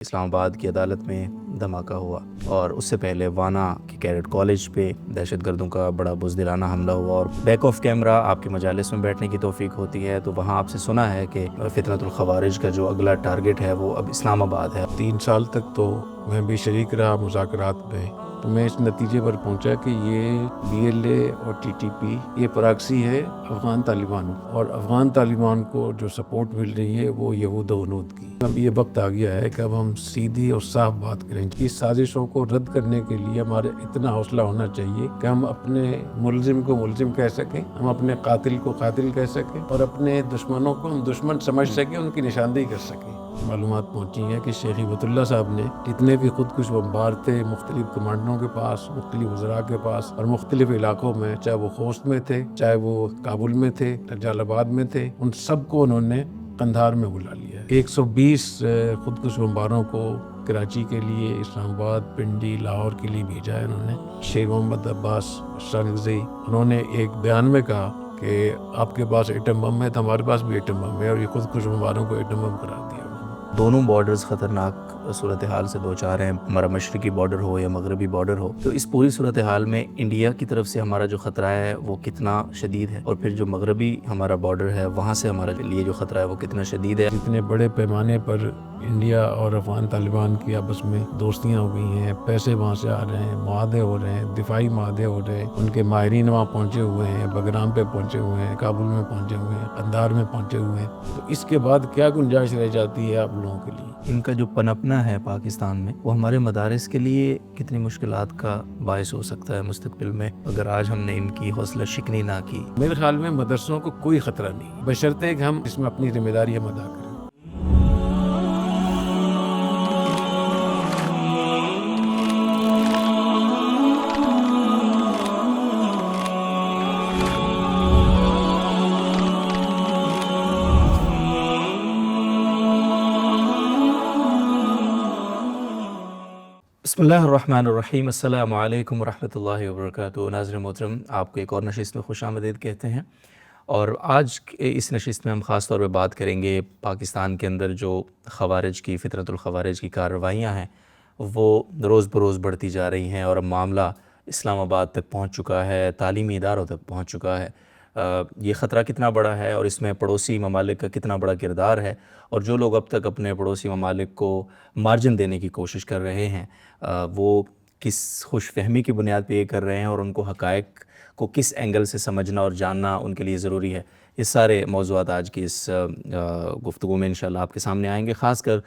اسلام آباد کی عدالت میں دھماکہ ہوا اور اس سے پہلے وانا کے کیڈٹ کالج پہ دہشت گردوں کا بڑا بزدلانہ حملہ ہوا، اور بیک آف کیمرہ آپ کے مجالس میں بیٹھنے کی توفیق ہوتی ہے تو وہاں آپ سے سنا ہے کہ فتنۃ الخوارج کا جو اگلا ٹارگٹ ہے وہ اب اسلام آباد ہے۔ 3 سال تک تو میں بھی شریک رہا مذاکرات میں، تو میں اس نتیجے پر پہنچا کہ یہ BLA اور TTP یہ پراکسی ہے افغان طالبان، اور افغان طالبان کو جو سپورٹ مل رہی ہے وہ یہود و ہنود کی۔ اب یہ وقت آ گیا ہے کہ اب ہم سیدھی اور صاف بات کریں کہ اس سازشوں کو رد کرنے کے لیے ہمارے اتنا حوصلہ ہونا چاہیے کہ ہم اپنے ملزم کو ملزم کہہ سکیں، ہم اپنے قاتل کو قاتل کہہ سکیں، اور اپنے دشمنوں کو ہم دشمن سمجھ سکیں، ان کی نشاندہی کر سکیں۔ معلومات پہنچی ہیں کہ شیخ ہبت اللہ صاحب نے جتنے بھی خودکش بمبار تھے مختلف کمانڈروں کے پاس، مختلف وزراء کے پاس اور مختلف علاقوں میں، چاہے وہ خوست میں تھے، چاہے وہ کابل میں تھے، جلال آباد میں تھے، ان سب کو انہوں نے قندھار میں بلا لیا ہے۔ 120 خودکش بمباروں کو کراچی کے لیے، اسلام آباد، پنڈی، لاہور کے لیے بھیجا ہے انہوں نے۔ شیخ محمد عباس شانگزئی انہوں نے ایک بیان میں کہا کہ آپ کے پاس ایٹم بم ہے تو ہمارے پاس بھی ایٹم بم ہے، اور یہ خودکش بمباروں کو ایٹم بم قرار دیا۔ دونوں بارڈرز خطرناک صورتحال سے دوچار ہیں، ہمارا مشرقی بارڈر ہو یا مغربی بارڈر ہو، تو اس پوری صورتحال میں انڈیا کی طرف سے ہمارا جو خطرہ ہے وہ کتنا شدید ہے، اور پھر جو مغربی ہمارا بارڈر ہے وہاں سے ہمارے لیے جو خطرہ ہے وہ کتنا شدید ہے۔ جتنے بڑے پیمانے پر انڈیا اور افغان طالبان کی آپس میں دوستیاں ہو گئی ہیں، پیسے وہاں سے آ رہے ہیں، معاہدے ہو رہے ہیں، دفاعی معاہدے ہو رہے ہیں، ان کے ماہرین وہاں پہنچے ہوئے ہیں، بگرام پہ پہنچے ہوئے ہیں، کابل میں پہنچے ہوئے ہیں، قندھار میں پہنچے ہوئے ہیں، تو اس کے بعد کیا گنجائش رہ جاتی ہے آپ لوگوں کے لیے؟ ان کا جو پنپنا ہے پاکستان میں وہ ہمارے مدارس کے لیے کتنی مشکلات کا باعث ہو سکتا ہے مستقبل میں، اگر آج ہم نے ان کی حوصلہ شکنی نہ کی۔ میرے خیال میں مدرسوں کو کوئی خطرہ نہیں، بشرطے کہ ہم اس میں اپنی ذمہ داری ہم ادا کریں۔ بسم اللہ الرحمن الرحیم، السلام علیکم ورحمۃ اللہ وبرکاتہ۔ ناظرین محترم، آپ کو ایک اور نشست میں خوش آمدید کہتے ہیں، اور آج اس نشست میں ہم خاص طور پہ بات کریں گے پاکستان کے اندر جو خوارج کی، فتنۃ الخوارج کی کارروائیاں ہیں وہ روز بروز بڑھتی جا رہی ہیں، اور اب معاملہ اسلام آباد تک پہنچ چکا ہے، تعلیمی اداروں تک پہنچ چکا ہے۔ یہ خطرہ کتنا بڑا ہے اور اس میں پڑوسی ممالک کا کتنا بڑا کردار ہے، اور جو لوگ اب تک اپنے پڑوسی ممالک کو مارجن دینے کی کوشش کر رہے ہیں وہ کس خوش فہمی کی بنیاد پہ یہ کر رہے ہیں، اور ان کو حقائق کو کس اینگل سے سمجھنا اور جاننا ان کے لیے ضروری ہے۔ یہ سارے موضوعات آج کی اس گفتگو میں انشاءاللہ آپ کے سامنے آئیں گے، خاص کر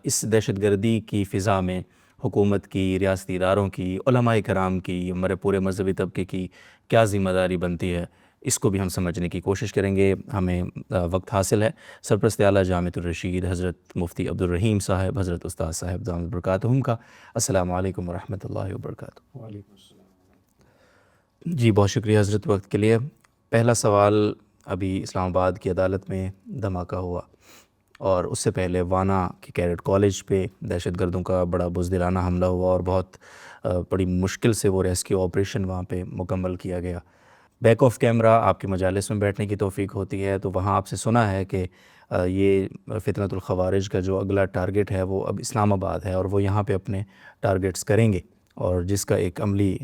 اس دہشت گردی کی فضا میں حکومت کی، ریاستی اداروں کی، علماء کرام کی، ہمارے پورے مذہبی طبقے کی کیا ذمہ داری بنتی ہے، اس کو بھی ہم سمجھنے کی کوشش کریں گے۔ ہمیں وقت حاصل ہے۔ سرپرست اعلیٰ جامعۃ الرشید حضرت مفتی عبدالرحیم صاحب، حضرت استاد صاحب دامت برکاتہم کا السلام علیکم ورحمۃ اللہ وبرکاتہ۔ وعلیکم السلام۔ جی بہت شکریہ حضرت وقت کے لیے۔ پہلا سوال، ابھی اسلام آباد کی عدالت میں دھماکہ ہوا اور اس سے پہلے وانا کے کیڈٹ کالج پہ دہشت گردوں کا بڑا بزدلانہ حملہ ہوا، اور بہت بڑی مشکل سے وہ ریسکیو آپریشن وہاں پہ مکمل کیا گیا۔ بیک آف کیمرہ آپ کے مجالس میں بیٹھنے کی توفیق ہوتی ہے تو وہاں آپ سے سنا ہے کہ یہ فتنۃ الخوارج کا جو اگلا ٹارگٹ ہے وہ اب اسلام آباد ہے، اور وہ یہاں پہ اپنے ٹارگٹس کریں گے، اور جس کا ایک عملی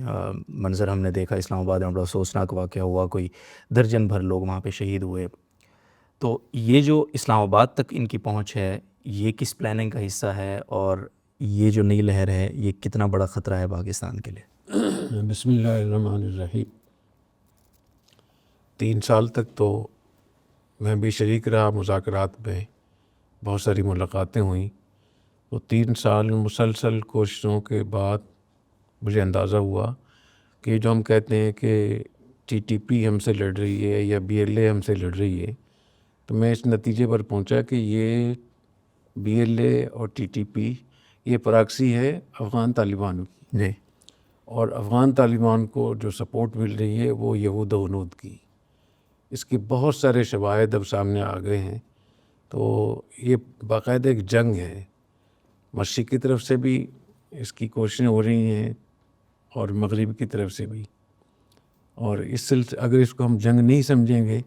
منظر ہم نے دیکھا اسلام آباد میں، بڑا افسوسناک واقعہ ہوا، کوئی درجن بھر لوگ وہاں پہ شہید ہوئے۔ تو یہ جو اسلام آباد تک ان کی پہنچ ہے یہ کس پلاننگ کا حصہ ہے، اور یہ جو نئی لہر ہے یہ کتنا بڑا خطرہ ہے پاکستان کے لیے؟ بسم اللہ الرحمن الرحیم۔ 3 سال تک تو میں بھی شریک رہا مذاکرات میں، بہت ساری ملاقاتیں ہوئیں، وہ 3 سال مسلسل کوششوں کے بعد مجھے اندازہ ہوا کہ جو ہم کہتے ہیں کہ TTP ہم سے لڑ رہی ہے یا BLA ہم سے لڑ رہی ہے، تو میں اس نتیجے پر پہنچا کہ یہ BLA اور TTP یہ پراکسی ہے افغان طالبان کی، جی، اور افغان طالبان کو جو سپورٹ مل رہی ہے وہ یہود و ہنود کی۔ اس کے بہت سارے شواہد اب سامنے آ گئے ہیں، تو یہ باقاعدہ ایک جنگ ہے، مشرق کی طرف سے بھی اس کی کوششیں ہو رہی ہیں اور مغرب کی طرف سے بھی، اور اس سلسلے اگر اس کو ہم جنگ نہیں سمجھیں گے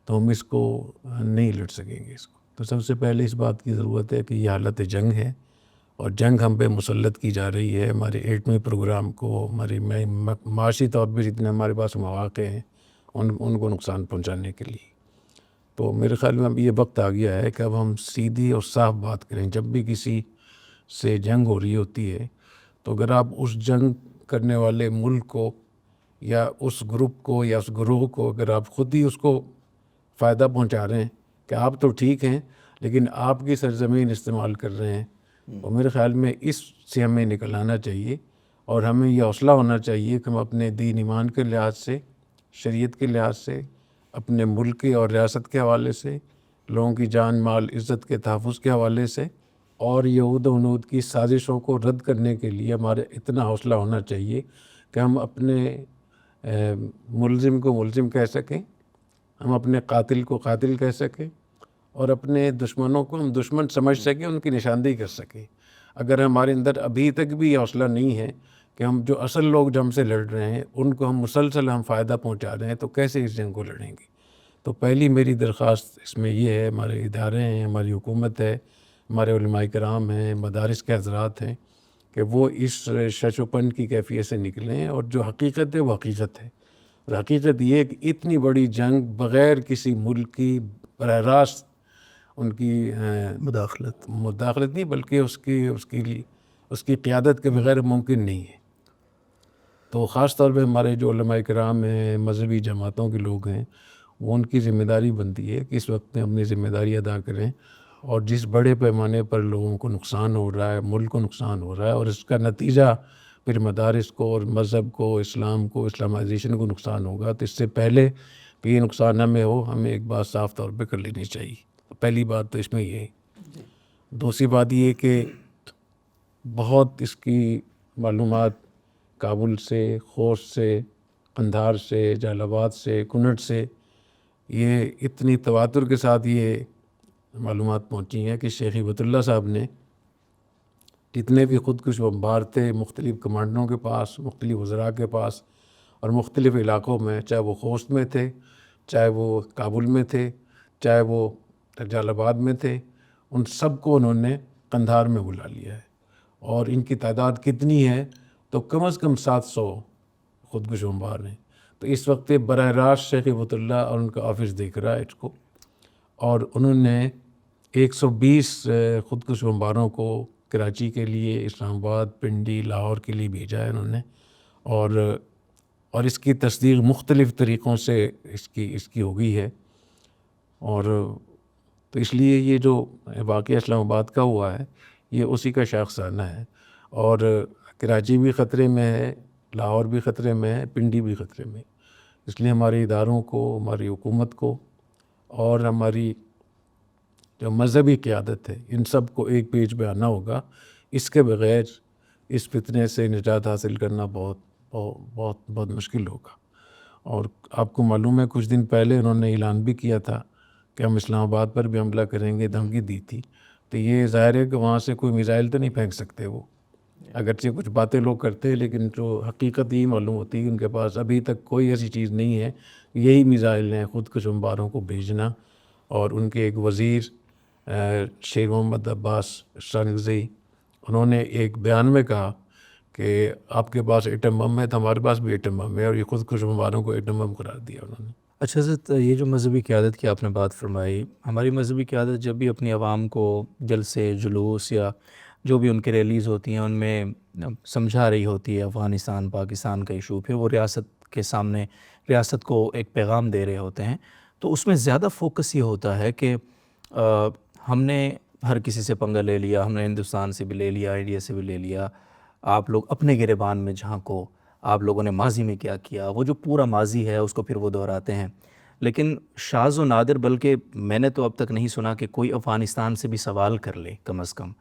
تو ہم اس کو نہیں لڑ سکیں گے اس کو۔ تو سب سے پہلے اس بات کی ضرورت ہے کہ یہ حالت جنگ ہے، اور جنگ ہم پہ مسلط کی جا رہی ہے ہمارے ایٹمی پروگرام کو، ہماری معاشی طور پہ جتنے ہمارے پاس مواقع ہیں ان کو نقصان پہنچانے کے لیے۔ تو میرے خیال میں اب یہ وقت آ گیا ہے کہ اب ہم سیدھی اور صاف بات کریں۔ جب بھی کسی سے جنگ ہو رہی ہوتی ہے تو اگر آپ اس جنگ کرنے والے ملک کو یا اس گروپ کو یا اس گروہ کو اگر آپ خود ہی اس کو فائدہ پہنچا رہے ہیں کہ آپ تو ٹھیک ہیں لیکن آپ کی سرزمین استعمال کر رہے ہیں، اور میرے خیال میں اس سے ہمیں نکل آنا چاہیے، اور ہمیں یہ حوصلہ ہونا چاہیے کہ ہم اپنے دین ایمان کے لحاظ سے، شریعت کے لحاظ سے، اپنے ملک کے اور ریاست کے حوالے سے، لوگوں کی جان مال عزت کے تحفظ کے حوالے سے، اور یہود و حنود کی سازشوں کو رد کرنے کے لیے ہمارے اتنا حوصلہ ہونا چاہیے کہ ہم اپنے ملزم کو ملزم کہہ سکیں، ہم اپنے قاتل کو قاتل کہہ سکیں، اور اپنے دشمنوں کو ہم دشمن سمجھ سکیں، ان کی نشاندہی کر سکیں۔ اگر ہمارے اندر ابھی تک بھی یہ حوصلہ نہیں ہے کہ ہم جو اصل لوگ جو ہم سے لڑ رہے ہیں ان کو ہم مسلسل فائدہ پہنچا رہے ہیں، تو کیسے اس جنگ کو لڑیں گے؟ تو پہلی میری درخواست اس میں یہ ہے، ہمارے ادارے ہیں، ہماری حکومت ہے، ہمارے علماء کرام ہیں، مدارس کے حضرات ہیں، کہ وہ اس شش و پن کی کیفیت سے نکلیں، اور جو حقیقت ہے وہ حقیقت ہے۔ اور حقیقت یہ ہے کہ اتنی بڑی جنگ بغیر کسی ملک کی براہ راست ان کی مداخلت نہیں بلکہ اس کی قیادت کے بغیر ممکن نہیں ہے۔ تو خاص طور پہ ہمارے جو علماء کرام ہیں، مذہبی جماعتوں کے لوگ ہیں، وہ ان کی ذمہ داری بنتی ہے کہ اس وقت میں اپنی ذمہ داری ادا کریں، اور جس بڑے پیمانے پر لوگوں کو نقصان ہو رہا ہے، ملک کو نقصان ہو رہا ہے، اور اس کا نتیجہ پھر مدارس کو اور مذہب کو، اسلام کو، اسلامائزیشن کو نقصان ہوگا، تو اس سے پہلے کہ یہ نقصان ہمیں ہو، ہمیں ایک بات صاف طور پہ کر لینی چاہیے۔ پہلی بات تو اس میں یہ ہے۔ دوسری بات یہ کہ بہت اس کی معلومات کابل سے، خوست سے، قندھار سے، جلال آباد سے، کنڑ سے یہ اتنی تواتر کے ساتھ یہ معلومات پہنچی ہیں کہ شیخ ہبت اللہ صاحب نے جتنے بھی خودکش بمبار تھے مختلف کمانڈروں کے پاس، مختلف وزراء کے پاس، اور مختلف علاقوں میں، چاہے وہ خوست میں تھے، چاہے وہ کابل میں تھے، چاہے وہ جلال آباد میں تھے، ان سب کو انہوں نے قندھار میں بلا لیا ہے۔ اور ان کی تعداد کتنی ہے تو کم از کم 700 خودکش بمبار ہیں۔ تو اس وقت براہ راست شیخ ہبت اللہ اور ان کا آفس دیکھ رہا ہے اس کو، اور انہوں نے 120 خودکش بمباروں کو کراچی کے لیے، اسلام آباد، پنڈی، لاہور کے لیے بھیجا ہے انہوں نے، اور اس کی تصدیق مختلف طریقوں سے اس کی ہو گئی ہے۔ اور تو اس لیے یہ جو واقعہ اسلام آباد کا ہوا ہے یہ اسی کا شاخسانہ ہے، اور کراچی بھی خطرے میں ہے، لاہور بھی خطرے میں ہے، پنڈی بھی خطرے میں ہے۔ اس لیے ہمارے اداروں کو، ہماری حکومت کو، اور ہماری جو مذہبی قیادت ہے، ان سب کو ایک پیج پہ آنا ہوگا۔ اس کے بغیر اس فتنے سے نجات حاصل کرنا بہت بہت بہت مشکل ہوگا۔ اور آپ کو معلوم ہے کچھ دن پہلے انہوں نے اعلان بھی کیا تھا کہ ہم اسلام آباد پر بھی حملہ کریں گے، دھمکی دی تھی۔ تو یہ ظاہر ہے کہ وہاں سے کوئی میزائل تو نہیں پھینک سکتے وہ، اگرچہ کچھ باتیں لوگ کرتے ہیں، لیکن جو حقیقت یہ معلوم ہوتی ہے ان کے پاس ابھی تک کوئی ایسی چیز نہیں ہے۔ یہی میزائل ہیں خودکش بمباروں کو بھیجنا۔ اور ان کے ایک وزیر شیر محمد عباس شانگزئی، انہوں نے ایک بیان میں کہا کہ آپ کے پاس ایٹم بم ہے تو ہمارے پاس بھی ایٹم بم ہے، اور یہ خودکش بمباروں کو ایٹم بم قرار دیا انہوں نے۔ اچھا حضرت، یہ جو مذہبی قیادت کی آپ نے بات فرمائی، ہماری مذہبی قیادت جب بھی اپنی عوام کو جلسے، جلوس یا جو بھی ان کے ریلیز ہوتی ہیں ان میں سمجھا رہی ہوتی ہے افغانستان پاکستان کا ایشو، پھر وہ ریاست کے سامنے ریاست کو ایک پیغام دے رہے ہوتے ہیں، تو اس میں زیادہ فوکس یہ ہوتا ہے کہ ہم نے ہر کسی سے پنگا لے لیا، ہم نے ہندوستان سے بھی لے لیا، انڈیا سے بھی لے لیا، آپ لوگ اپنے گریبان میں جھانکو، آپ لوگوں نے ماضی میں کیا کیا، وہ جو پورا ماضی ہے اس کو پھر وہ دہراتے ہیں۔ لیکن شاذ و نادر، بلکہ میں نے تو اب تک نہیں سنا کہ کوئی افغانستان سے بھی سوال کر لے کم از کم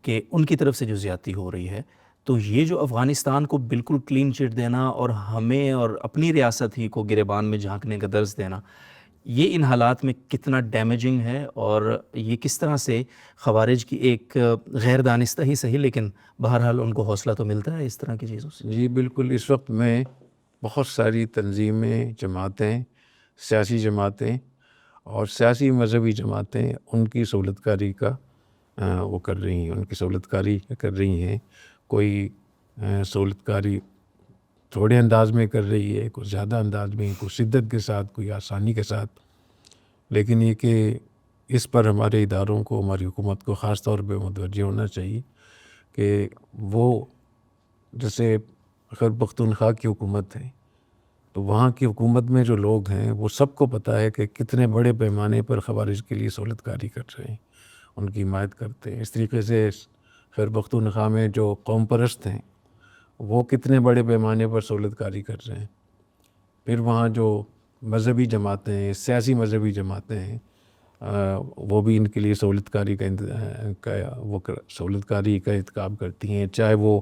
کہ ان کی طرف سے جو زیادتی ہو رہی ہے۔ تو یہ جو افغانستان کو بالکل کلین چٹ دینا اور ہمیں اور اپنی ریاست ہی کو گریبان میں جھانکنے کا درس دینا، یہ ان حالات میں کتنا ڈیمیجنگ ہے، اور یہ کس طرح سے خوارج کی ایک غیر دانستہ ہی صحیح لیکن بہرحال ان کو حوصلہ تو ملتا ہے اس طرح کی چیزوں سے؟ جی بالکل، اس وقت میں بہت ساری تنظیمیں، جماعتیں، سیاسی جماعتیں اور سیاسی مذہبی جماعتیں ان کی سہولت کاری کا وہ کر رہی ہیں، ان کی سہولت کاری کر رہی ہیں. کوئی سہولت کاری تھوڑے انداز میں کر رہی ہے، کوئی زیادہ انداز میں، کوئی شدت کے ساتھ، کوئی آسانی کے ساتھ. لیکن یہ کہ اس پر ہمارے اداروں کو، ہماری حکومت کو خاص طور پہ متوجہ ہونا چاہیے کہ وہ جیسے خیبر پختونخوا کی حکومت ہے، تو وہاں کی حکومت میں جو لوگ ہیں وہ سب کو پتہ ہے کہ کتنے بڑے پیمانے پر خوارج کے لیے سہولت کاری کر رہے ہیں، ان کی حمایت کرتے ہیں. اس طریقے سے خیبر پختونخوا میں جو قوم پرست ہیں وہ کتنے بڑے پیمانے پر سہولت کاری کر رہے ہیں. پھر وہاں جو مذہبی جماعتیں ہیں، سیاسی مذہبی جماعتیں ہیں، وہ بھی ان کے لیے سہولت کاری سہولت کاری کا ارتکاب کرتی ہیں، چاہے وہ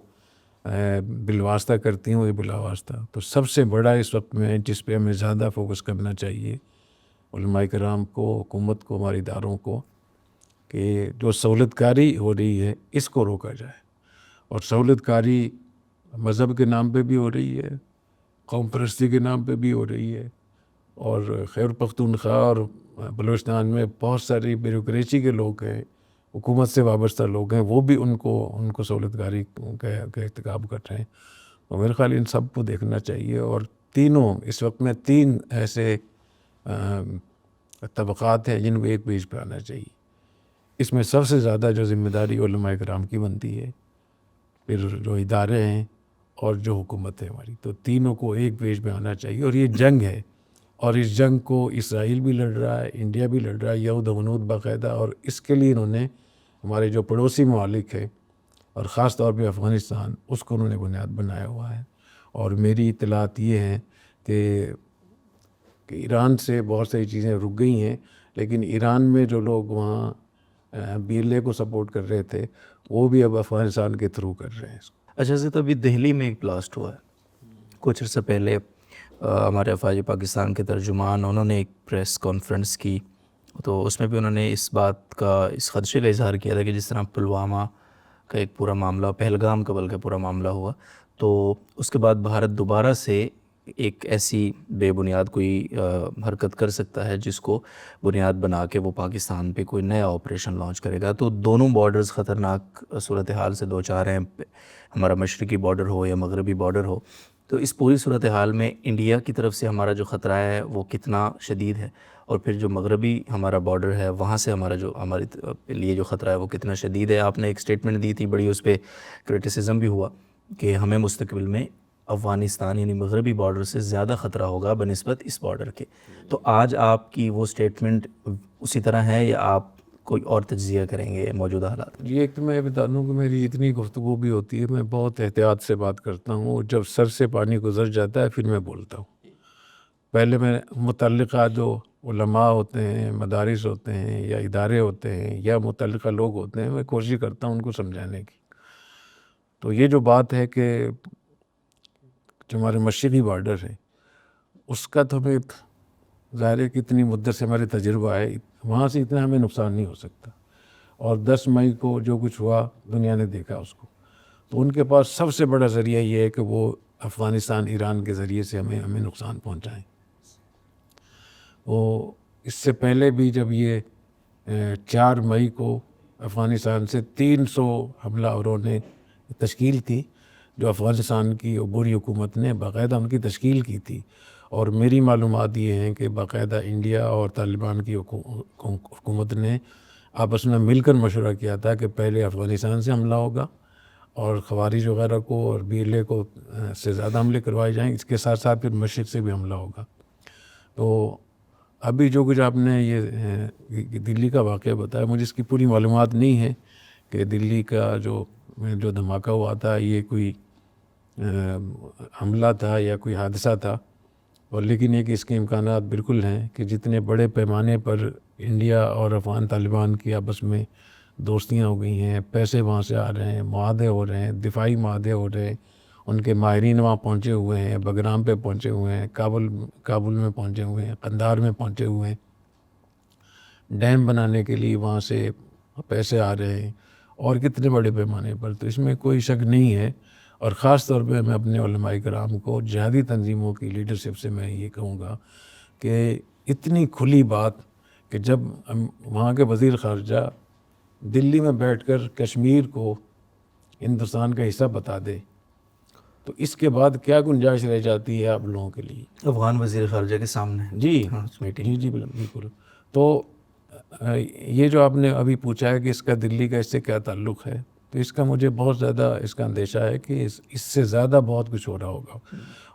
بالواسطہ کرتی ہیں وہ بلا واسطہ. تو سب سے بڑا اس وقت میں جس پہ ہمیں زیادہ فوکس کرنا چاہیے علماء کرام کو، حکومت کو، ہمارے اداروں کو، کہ جو سہولت کاری ہو رہی ہے اس کو روکا جائے. اور سہولت کاری مذہب کے نام پہ بھی ہو رہی ہے، قوم پرستی کے نام پہ بھی ہو رہی ہے، اور خیبر پختونخوا اور بلوچستان میں بہت ساری بیوروکریسی کے لوگ ہیں، حکومت سے وابستہ لوگ ہیں، وہ بھی ان کو سہولت کاری کا ارتکاب کر رہے ہیں. اور میرے خیال ان سب کو دیکھنا چاہیے. اور تینوں اس وقت میں 3 ایسے طبقات ہیں جن کو ایک پیج پہ آنا چاہیے. اس میں سب سے زیادہ جو ذمہ داری علماء کرام کی بنتی ہے، پھر جو ادارے ہیں اور جو حکومت ہے ہماری، تو تینوں کو ایک پیج پہ آنا چاہیے. اور یہ جنگ ہے، اور اس جنگ کو اسرائیل بھی لڑ رہا ہے، انڈیا بھی لڑ رہا ہے، یہود و غنود باقاعدہ. اور اس کے لیے انہوں نے ہمارے جو پڑوسی ممالک ہیں اور خاص طور پہ افغانستان، اس کو انہوں نے بنیاد بنایا ہوا ہے. اور میری اطلاعات یہ ہیں کہ ایران سے بہت ساری چیزیں رک گئی ہیں، لیکن ایران میں جو لوگ وہاں BLA کو سپورٹ کر رہے تھے وہ بھی اب افغانستان کے تھرو کر رہے ہیں. اچھا سے، تو ابھی دہلی میں ایک بلاسٹ ہوا ہے کچھ عرصہ پہلے. ہمارے افواج پاکستان کے ترجمان انہوں نے ایک پریس کانفرنس کی، تو اس میں بھی انہوں نے اس بات کا، اس خدشے کا اظہار کیا تھا کہ جس طرح پلوامہ کا ایک پورا معاملہ، پہلگام کا بلکہ پورا معاملہ ہوا، تو اس کے بعد بھارت دوبارہ سے ایک ایسی بے بنیاد کوئی حرکت کر سکتا ہے جس کو بنیاد بنا کے وہ پاکستان پہ کوئی نیا آپریشن لانچ کرے گا. تو دونوں بارڈرز خطرناک صورتحال سے دو چار ہیں، ہمارا مشرقی بارڈر ہو یا مغربی بارڈر ہو. تو اس پوری صورتحال میں انڈیا کی طرف سے ہمارا جو خطرہ ہے وہ کتنا شدید ہے، اور پھر جو مغربی ہمارا بارڈر ہے وہاں سے ہمارے لیے جو خطرہ ہے وہ کتنا شدید ہے. آپ نے ایک سٹیٹمنٹ دی تھی بڑی، اس پہ کرٹیسزم بھی ہوا کہ ہمیں مستقبل میں افغانستان یعنی مغربی بارڈر سے زیادہ خطرہ ہوگا بنسبت اس بارڈر کے. تو آج آپ کی وہ سٹیٹمنٹ اسی طرح ہے یا آپ کوئی اور تجزیہ کریں گے موجودہ حالات؟ یہ ایک تو میں بتا دوں کہ میری اتنی گفتگو بھی ہوتی ہے، میں بہت احتیاط سے بات کرتا ہوں، جب سر سے پانی گزر جاتا ہے پھر میں بولتا ہوں. پہلے میں متعلقہ جو علماء ہوتے ہیں، مدارس ہوتے ہیں یا ادارے ہوتے ہیں یا متعلقہ لوگ ہوتے ہیں، میں کوشش کرتا ہوں ان کو سمجھانے کی. تو یہ جو بات ہے کہ جو ہمارے مشرقی بارڈر ہے اس کا تو ہمیں ظاہر ہے کہ اتنی مدت سے ہمارے تجربہ ہے، وہاں سے اتنا ہمیں نقصان نہیں ہو سکتا. اور 10 مئی کو جو کچھ ہوا دنیا نے دیکھا اس کو، تو ان کے پاس سب سے بڑا ذریعہ یہ ہے کہ وہ افغانستان ایران کے ذریعے سے ہمیں نقصان پہنچائیں. وہ اس سے پہلے بھی جب یہ 4 مئی کو افغانستان سے 300 حملہ آوروں نے تشکیل کی، جو افغانستان کی عبوری حکومت نے باقاعدہ ان کی تشکیل کی تھی. اور میری معلومات یہ ہیں کہ باقاعدہ انڈیا اور طالبان کی حکومت نے آپس میں مل کر مشورہ کیا تھا کہ پہلے افغانستان سے حملہ ہوگا اور خوارج وغیرہ کو اور BLA کو سے زیادہ حملے کروائے جائیں، اس کے ساتھ ساتھ پھر مشرق سے بھی حملہ ہوگا. تو ابھی جو کچھ آپ نے یہ دلی کا واقعہ بتایا، مجھے اس کی پوری معلومات نہیں ہے کہ دلی کا جو دھماکہ ہوا تھا یہ کوئی حملہ تھا یا کوئی حادثہ تھا. اور لیکن یہ کہ اس کے امکانات بالکل ہیں کہ جتنے بڑے پیمانے پر انڈیا اور افغان طالبان کی آپس میں دوستیاں ہو گئی ہیں، پیسے وہاں سے آ رہے ہیں، معاہدے ہو رہے ہیں، دفاعی معاہدے ہو رہے ہیں، ان کے ماہرین وہاں پہنچے ہوئے ہیں، بگرام پہ پہنچے ہوئے ہیں، کابل میں پہنچے ہوئے ہیں، قندھار میں پہنچے ہوئے ہیں، ڈیم بنانے کے لیے وہاں سے پیسے آ رہے ہیں، اور کتنے بڑے پیمانے پر. تو اس میں کوئی شک نہیں ہے. اور خاص طور پہ میں اپنے علماء کرام کو، جہادی تنظیموں کی لیڈرشپ سے میں یہ کہوں گا کہ اتنی کھلی بات کہ جب وہاں کے وزیر خارجہ دلی میں بیٹھ کر کشمیر کو ہندوستان کا حصہ بتا دے تو اس کے بعد کیا گنجائش رہ جاتی ہے آپ لوگوں کے لیے؟ افغان وزیر خارجہ کے سامنے جی میٹنگ. جی بالکل. تو یہ جو آپ نے ابھی پوچھا ہے کہ اس کا دلی کا اس سے کیا تعلق ہے، تو اس کا مجھے بہت زیادہ اس کا اندیشہ ہے کہ اس سے زیادہ بہت کچھ ہو رہا ہوگا.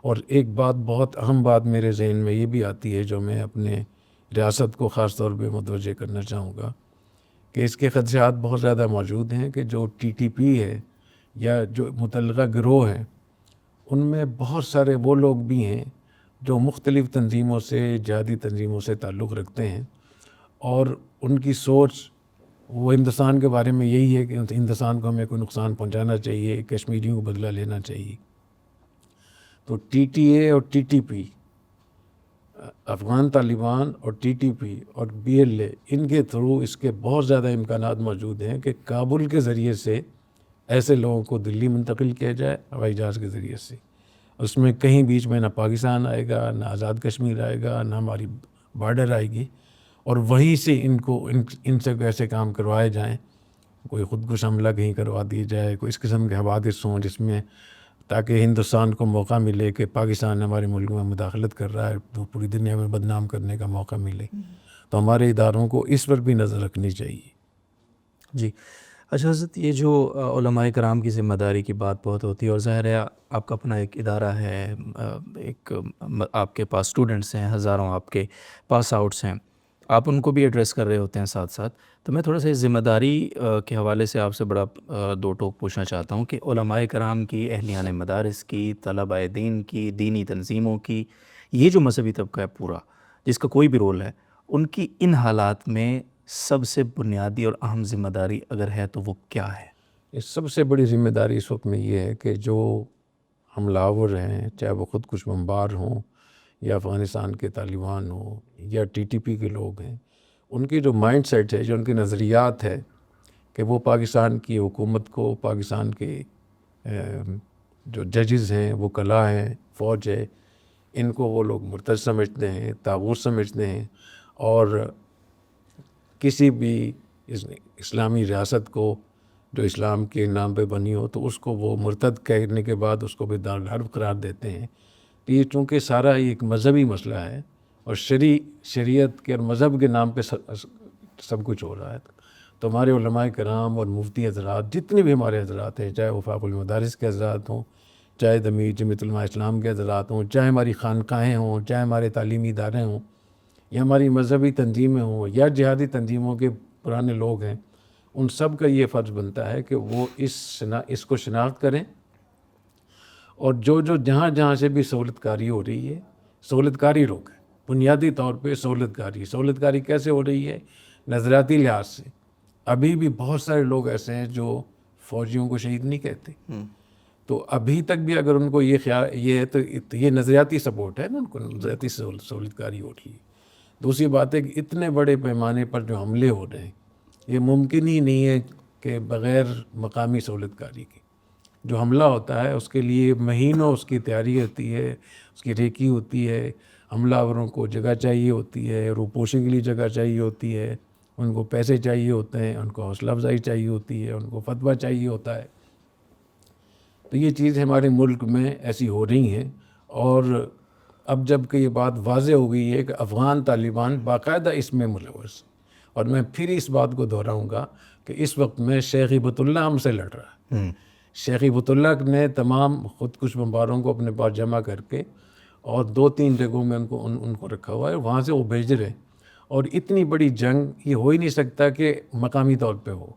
اور ایک بات، بہت اہم بات میرے ذہن میں یہ بھی آتی ہے جو میں اپنے ریاست کو خاص طور پہ متوجہ کرنا چاہوں گا کہ اس کے خدشات بہت زیادہ موجود ہیں کہ جو ٹی ٹی پی ہے یا جو متعلقہ گروہ ہیں ان میں بہت سارے وہ لوگ بھی ہیں جو مختلف تنظیموں سے، جہادی تنظیموں سے تعلق رکھتے ہیں، اور ان کی سوچ وہ ہندوستان کے بارے میں یہی ہے کہ ہندوستان کو ہمیں کوئی نقصان پہنچانا چاہیے، کشمیریوں کو بدلہ لینا چاہیے. تو ٹی ٹی اے اور T T P, Afghan Taliban اور ٹی ٹی پی اور بی ایل اے، ان کے تھرو اس کے بہت زیادہ امکانات موجود ہیں کہ کابل کے ذریعے سے ایسے لوگوں کو دلی منتقل کیا جائے ہوائی جہاز کے ذریعے سے. اس میں کہیں بیچ میں نہ پاکستان آئے گا، نہ آزاد کشمیر آئے گا، نہ ہماری بارڈر آئے گی، اور وہیں سے ان سے ایسے کام کروائے جائیں. کوئی خودکش حملہ کہیں کروا دی جائے، کوئی اس قسم کے حوادث ہوں جس میں، تاکہ ہندوستان کو موقع ملے کہ پاکستان ہمارے ملک میں مداخلت کر رہا ہے تو پوری دنیا میں بدنام کرنے کا موقع ملے. تو ہمارے اداروں کو اس پر بھی نظر رکھنی چاہیے. جی اچھا حضرت، یہ جو علماء کرام کی ذمہ داری کی بات بہت ہوتی ہے، اور ظاہر ہے آپ کا اپنا ایک ادارہ ہے، ایک آپ کے پاس اسٹوڈنٹس ہیں، ہزاروں آپ کے پاس آؤٹس ہیں، آپ ان کو بھی ایڈریس کر رہے ہوتے ہیں ساتھ ساتھ. تو میں تھوڑا سا اس ذمہ داری کے حوالے سے آپ سے بڑا دو ٹوک پوچھنا چاہتا ہوں کہ علماء کرام کی، اہلیان مدارس کی، طلباء دین کی، دینی تنظیموں کی، یہ جو مذہبی طبقہ ہے پورا، جس کا کوئی بھی رول ہے، ان کی ان حالات میں سب سے بنیادی اور اہم ذمہ داری اگر ہے تو وہ کیا ہے؟ اس سب سے بڑی ذمہ داری اس وقت میں یہ ہے کہ جو حملہ آور ہیں، چاہے وہ خودکش بمبار ہوں یا افغانستان کے طالبان ہوں یا ٹی ٹی پی کے لوگ ہیں، ان کی جو مائنڈ سیٹ ہے، جو ان کے نظریات ہے کہ وہ پاکستان کی حکومت کو، پاکستان کے جو ججز ہیں، وہ کلا ہیں، فوج ہے، ان کو وہ لوگ مرتد سمجھتے ہیں، طاغوت سمجھتے ہیں، اور کسی بھی اسلامی ریاست کو جو اسلام کے نام پہ بنی ہو تو اس کو وہ مرتد کہنے کے بعد اس کو بھی دارالحرب قرار دیتے ہیں. تو یہ چونکہ سارا ایک مذہبی مسئلہ ہے اور شریعت کے اور مذہب کے نام پہ سب کچھ ہو رہا ہے، تو ہمارے علماء کرام اور مفتی حضرات، جتنے بھی ہمارے حضرات ہیں، چاہے وفاق المدارس کے حضرات ہوں، چاہے جمعیت علماء اسلام کے حضرات ہوں، چاہے ہماری خانقاہیں ہوں، چاہے ہمارے تعلیمی ادارے ہوں، یا ہماری مذہبی تنظیمیں ہوں، یا جہادی تنظیموں کے پرانے لوگ ہیں، ان سب کا یہ فرض بنتا ہے کہ وہ اس کو شناخت کریں، اور جو جہاں سے بھی سہولت کاری ہو رہی ہے، سہولت کاری روکیں. بنیادی طور پہ سہولت کاری کیسے ہو رہی ہے؟ نظریاتی لحاظ سے. ابھی بھی بہت سارے لوگ ایسے ہیں جو فوجیوں کو شہید نہیں کہتے، تو ابھی تک بھی اگر ان کو یہ خیال یہ ہے تو یہ نظریاتی سپورٹ ہے نا، ان کو نظریاتی سہولت کاری ہو رہی ہے. دوسری بات ہے کہ اتنے بڑے پیمانے پر جو حملے ہو رہے ہیں، یہ ممکن ہی نہیں ہے کہ بغیر مقامی سہولت کاری کے. جو حملہ ہوتا ہے اس کے لیے مہینوں اس کی تیاری ہوتی ہے، اس کی ریکی ہوتی ہے، حملہ آوروں کو جگہ چاہیے ہوتی ہے، روپوشی کے لیے جگہ چاہیے ہوتی ہے، ان کو پیسے چاہیے ہوتے ہیں، ان کو حوصلہ افزائی چاہیے ہوتی ہے، ان کو فتویٰ چاہیے ہوتا ہے. تو یہ چیز ہمارے ملک میں ایسی ہو رہی ہیں. اور اب جب کہ یہ بات واضح ہو گئی ہے کہ افغان طالبان باقاعدہ اس میں ملوث، اور میں پھر اس بات کو دہراؤں گا کہ اس وقت میں شیخ ہبت اللہ ہم سے لڑ رہا ہے. شیخ ہبت اللہ نے تمام خودکش بمباروں کو اپنے پاس جمع کر کے اور 2-3 جگہوں میں ان کو رکھا ہوا ہے، وہاں سے وہ بھیج رہے ہیں. اور اتنی بڑی جنگ یہ ہو ہی نہیں سکتا کہ مقامی طور پہ ہو.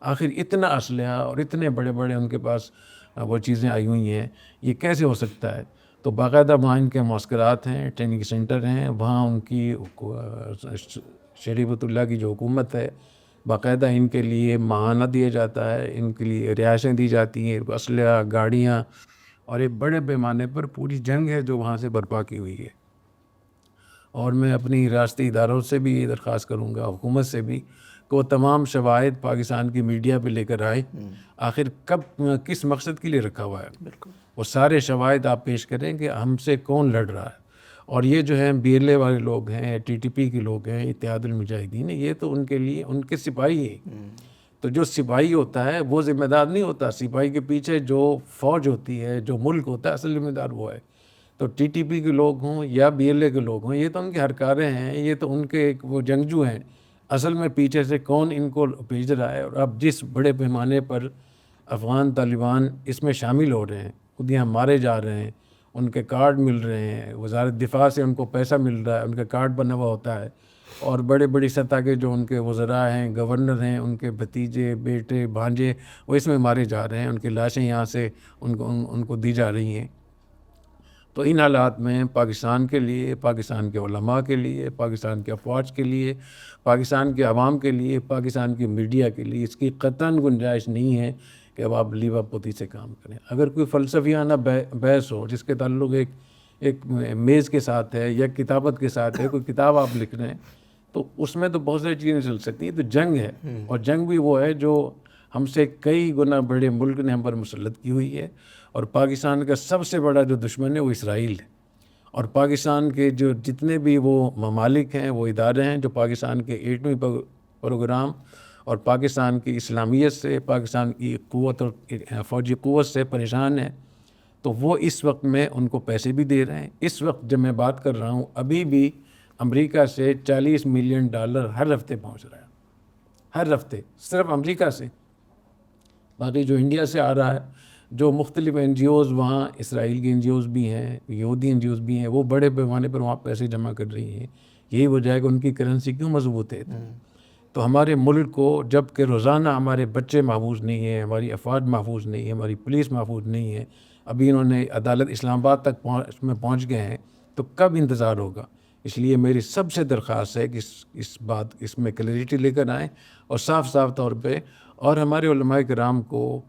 آخر اتنا اسلحہ اور اتنے بڑے بڑے ان کے پاس وہ چیزیں آئی ہوئی ہیں، یہ کیسے ہو سکتا ہے؟ تو باقاعدہ وہاں ان کے معسکرات ہیں، ٹریننگ سینٹر ہیں، وہاں ان کی شیخ ہبت اللہ کی جو حکومت ہے، باقاعدہ ان کے لیے ماہانہ دیا جاتا ہے، ان کے لیے رہائشیں دی جاتی ہیں، اسلحہ، گاڑیاں، اور ایک بڑے پیمانے پر پوری جنگ ہے جو وہاں سے برپا کی ہوئی ہے. اور میں اپنی ریاستی اداروں سے بھی یہ درخواست کروں گا، حکومت سے بھی، کہ وہ تمام شواہد پاکستان کی میڈیا پہ لے کر آئے. آخر کس مقصد کے لیے رکھا ہوا ہے؟ وہ سارے شواہد آپ پیش کریں کہ ہم سے کون لڑ رہا ہے. اور یہ جو ہیں بی ایل اے والے لوگ ہیں، ٹی ٹی پی کے لوگ ہیں، اتحاد المجاہدین ہیں، یہ تو ان کے لیے ان کے سپاہی ہیں. تو جو سپاہی ہوتا ہے وہ ذمہ دار نہیں ہوتا، سپاہی کے پیچھے جو فوج ہوتی ہے، جو ملک ہوتا ہے، اصل ذمہ دار وہ ہے۔ تو ٹی ٹی پی کے لوگ ہوں یا بی ایل اے کے لوگ ہوں، یہ تو ان کے ہرکارے ہیں، یہ تو ان کے وہ جنگجو ہیں۔ اصل میں پیچھے سے کون ان کو بھیج رہا ہے؟ اور اب جس بڑے پیمانے پر افغان طالبان اس میں شامل ہو رہے ہیں، خود یہاں مارے جا رہے ہیں، ان کے کارڈ مل رہے ہیں، وزارت دفاع سے ان کو پیسہ مل رہا ہے، ان کا کارڈ بنا ہوا ہوتا ہے، اور بڑے بڑی سطح کے جو ان کے وزراء ہیں، گورنر ہیں، ان کے بھتیجے، بیٹے، بھانجے، وہ اس میں مارے جا رہے ہیں، ان کی لاشیں یہاں سے ان کو دی جا رہی ہیں۔ تو ان حالات میں پاکستان کے لیے، پاکستان کے علماء کے لیے، پاکستان کے افواج کے لیے، پاکستان کے عوام کے لیے، پاکستان کی میڈیا کے لیے اس کی قطعاً گنجائش نہیں ہے کہ اب آپ لیوا پوتی سے کام کریں۔ اگر کوئی فلسفیانہ بحث ہو جس کے تعلق ایک میز کے ساتھ ہے یا کتابت کے ساتھ ہے، کوئی کتاب آپ لکھ رہے ہیں، تو اس میں تو بہت ساری چیزیں چل سکتی ہیں۔ تو جنگ ہے، اور جنگ بھی وہ ہے جو ہم سے کئی گنا بڑے ملک نے ہم پر مسلط کی ہوئی ہے، اور پاکستان کا سب سے بڑا جو دشمن ہے وہ اسرائیل ہے۔ اور پاکستان کے جو جتنے بھی وہ ممالک ہیں، وہ ادارے ہیں جو پاکستان کے ایٹمی پروگرام اور پاکستان کی اسلامیت سے، پاکستان کی قوت اور فوجی قوت سے پریشان ہیں، تو وہ اس وقت میں ان کو پیسے بھی دے رہے ہیں۔ اس وقت جب میں بات کر رہا ہوں، ابھی بھی امریکہ سے $40 ملین ہر ہفتے پہنچ رہا ہے، ہر ہفتے، صرف امریکہ سے۔ باقی جو انڈیا سے آ رہا ہے، جو مختلف این جی اوز وہاں، اسرائیل کی این جی اوز بھی ہیں، یہودی این جی اوز بھی ہیں، وہ بڑے پیمانے پر وہاں پیسے جمع کر رہی ہیں۔ یہی وجہ ہے کہ ان کی کرنسی کیوں مضبوط ہے۔ تو ہمارے ملک کو جب کہ روزانہ ہمارے بچے محفوظ نہیں ہیں، ہماری افواج محفوظ نہیں ہے، ہماری پولیس محفوظ نہیں ہے، ابھی انہوں نے عدالت اسلام آباد تک پہنچ گئے ہیں، تو کب انتظار ہوگا؟ اس لیے میری سب سے درخواست ہے کہ اس میں کلیئرٹی لے کر آئیں، اور صاف طور پہ، اور ہمارے علماء کرام کو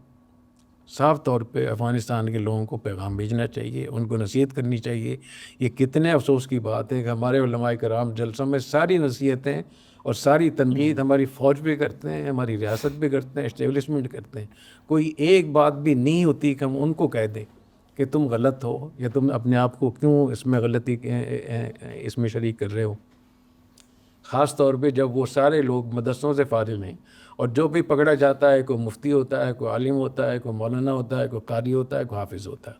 صاف طور پہ افغانستان کے لوگوں کو پیغام بھیجنا چاہیے، ان کو نصیحت کرنی چاہیے۔ یہ کتنے افسوس کی بات ہے کہ ہمارے علماء کرام جلسوں میں ساری نصیحتیں اور ساری تنقید ہماری فوج پہ کرتے ہیں، ہماری ریاست پہ کرتے ہیں، اسٹیبلشمنٹ کرتے ہیں، کوئی ایک بات بھی نہیں ہوتی کہ ہم ان کو کہہ دیں کہ تم غلط ہو، یا تم اپنے آپ کو کیوں اس میں غلطی اس میں شریک کر رہے ہو۔ خاص طور پہ جب وہ سارے لوگ مدرسوں سے فارغ ہیں، اور جو بھی پکڑا جاتا ہے، کوئی مفتی ہوتا ہے، کوئی عالم ہوتا ہے، کوئی مولانا ہوتا ہے، کوئی قاری ہوتا ہے، کوئی حافظ ہوتا ہے،